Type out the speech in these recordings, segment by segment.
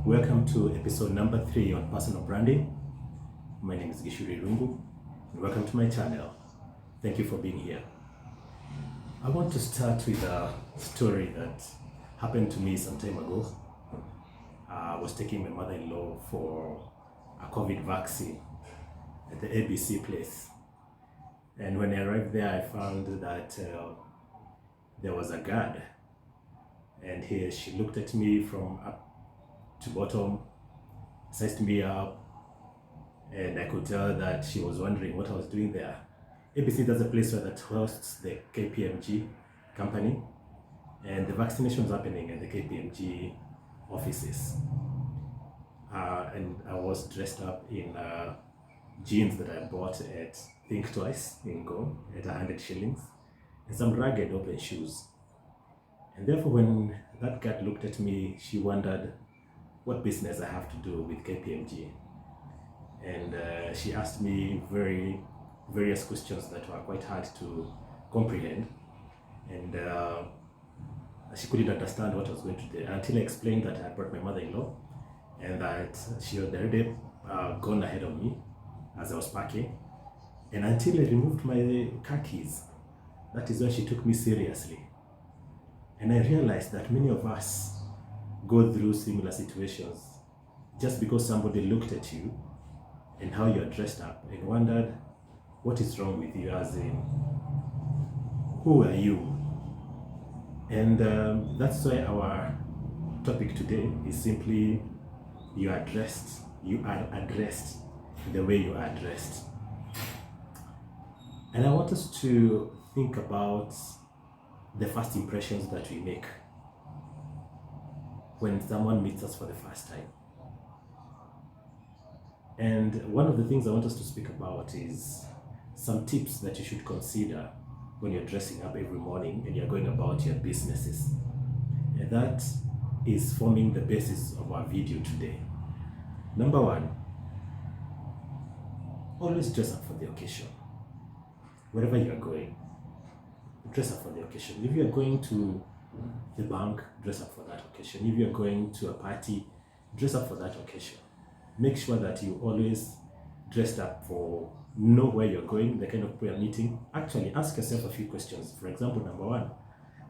Welcome to episode number 3 on personal branding. My name is Gishuri Rungu, and welcome to my channel. Thank you for being here. I want to start with a story that happened to me some time ago. I was taking my mother-in-law for a COVID vaccine at the ABC place. And when I arrived there, I found that there was a guard. And here she looked at me from up to bottom, sized me up, and I could tell that she was wondering what I was doing there. ABC, that's a place where that hosts the KPMG company, and the vaccination is happening at the KPMG offices. And I was dressed up in jeans that I bought at Think Twice in Go at 100 shillings, and some ragged open shoes. And therefore, when that guard looked at me, she wondered what business I have to do with KPMG. And she asked me various questions that were quite hard to comprehend. And she couldn't understand what I was going to do until I explained that I brought my mother-in-law and that she had already gone ahead of me as I was packing. And until I removed my car keys, that is when she took me seriously. And I realized that many of us go through similar situations just because somebody looked at you and how you're dressed up and wondered what is wrong with you, as in, who are you? And that's why our topic today is simply, you are addressed the way you are dressed. And I want us to think about the first impressions that we make when someone meets us for the first time. And one of the things I want us to speak about is some tips that you should consider when you're dressing up every morning and you're going about your businesses. And that is forming the basis of our video today. Number 1, always dress up for the occasion. Wherever you are going, dress up for the occasion. If you are going to the bank, dress up for that occasion. If you are going to a party, dress up for that occasion. Make sure that you always dressed up for, know where you're going, the kind of people you're meeting. Actually, ask yourself a few questions. For example, number 1,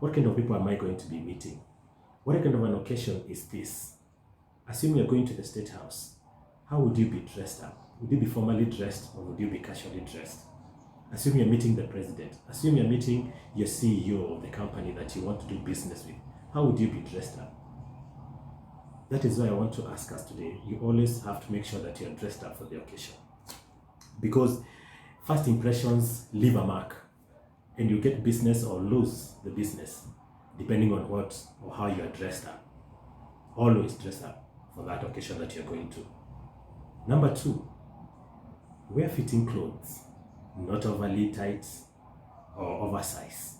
what kind of people am I going to be meeting? What kind of an occasion is this? Assume you're going to the State House. How would you be dressed up? Would you be formally dressed or would you be casually dressed? Assume you're meeting the president. Assume you're meeting your CEO of the company that you want to do business with. How would you be dressed up? That is why I want to ask us today. You always have to make sure that you're dressed up for the occasion. Because first impressions leave a mark. And you get business or lose the business depending on what or how you are dressed up. Always dress up for that occasion that you're going to. Number 2, wear fitting clothes. Not overly tight or oversized.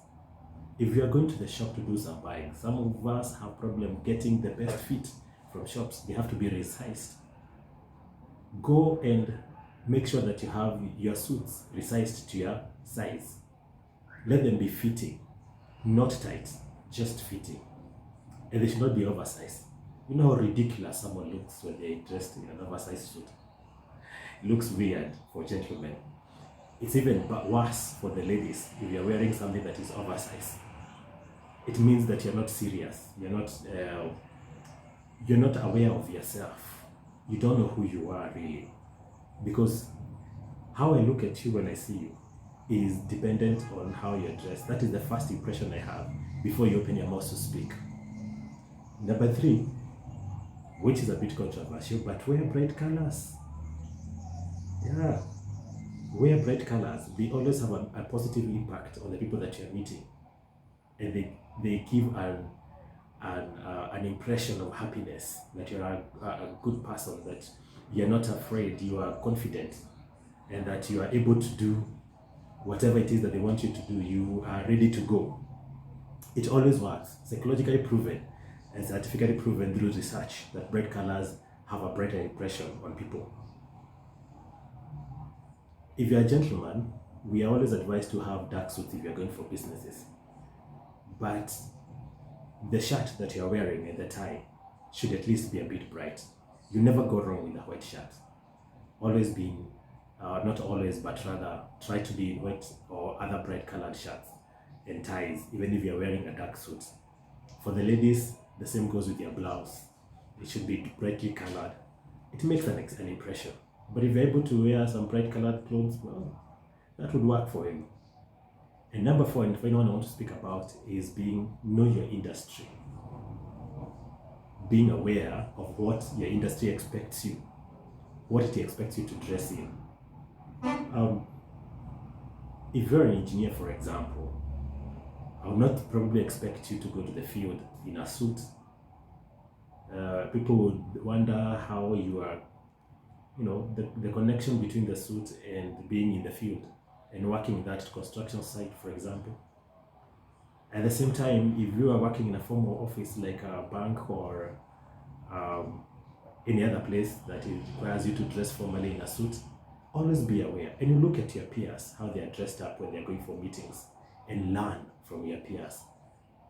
If you are going to the shop to do some buying, some of us have problem getting the best fit from shops. They have to be resized. Go and make sure that you have your suits resized to your size. Let them be fitting, not tight, just fitting. And they should not be oversized. You know how ridiculous someone looks when they're dressed in an oversized suit? It looks weird for gentlemen. It's even worse for the ladies if you're wearing something that is oversized. It means that you're not serious. You're not aware of yourself. You don't know who you are really. Because how I look at you when I see you is dependent on how you're dressed. That is the first impression I have before you open your mouth to speak. Number 3, which is a bit controversial, but wear bright colors. Yeah. Wear bright colors. They always have a positive impact on the people that you're meeting, and they give an impression of happiness, that you're a good person, that you're not afraid, you are confident, and that you are able to do whatever it is that they want you to do. You are ready to go. It always works. Psychologically proven and scientifically proven through research that bright colors have a brighter impression on people. If you're a gentleman, we are always advised to have dark suits if you're going for businesses. But the shirt that you're wearing and the tie should at least be a bit bright. You never go wrong with a white shirt. Always being, not always, but rather try to be in white or other bright colored shirts and ties, even if you're wearing a dark suit. For the ladies, the same goes with your blouse. It should be brightly colored. It makes an impression. But if you're able to wear some bright colored clothes, well, that would work for you. And number 4, and the final one I want to speak about, is know your industry. Being aware of what your industry expects you, what it expects you to dress in. If you're an engineer, for example, I would not probably expect you to go to the field in a suit. People would wonder how you are, the connection between the suit and being in the field and working that construction site, for example. At the same time, if you are working in a formal office like a bank or any other place that it requires you to dress formally in a suit, always be aware. And you look at your peers, how they are dressed up when they are going for meetings, and learn from your peers.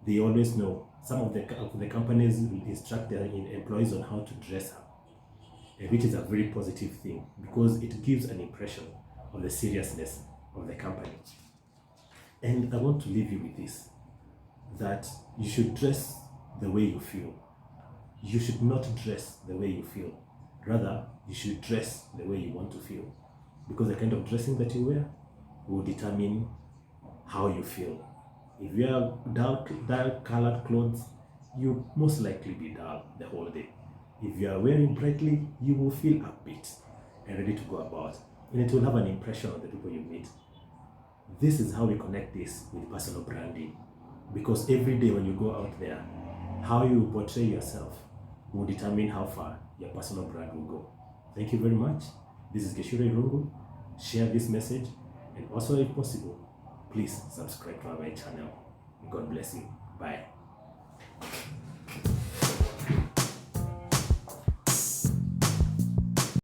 They always know. Some of the companies instruct their employees on how to dress up, which is a very positive thing because it gives an impression of the seriousness of the company. And I want to leave you with this, that you should dress the way you feel. You should not dress the way you feel. Rather, you should dress the way you want to feel, because the kind of dressing that you wear will determine how you feel. If you wear dark colored clothes, you most likely be dull the whole day. If you are wearing brightly, you will feel upbeat and ready to go about, and it will have an impression on the people you meet. This is how we connect this with personal branding, because every day when you go out there, how you portray yourself will determine how far your personal brand will go. Thank you very much. This is Geshure Rungu. Share this message, and also, if possible, please subscribe to my channel. God bless you. Bye.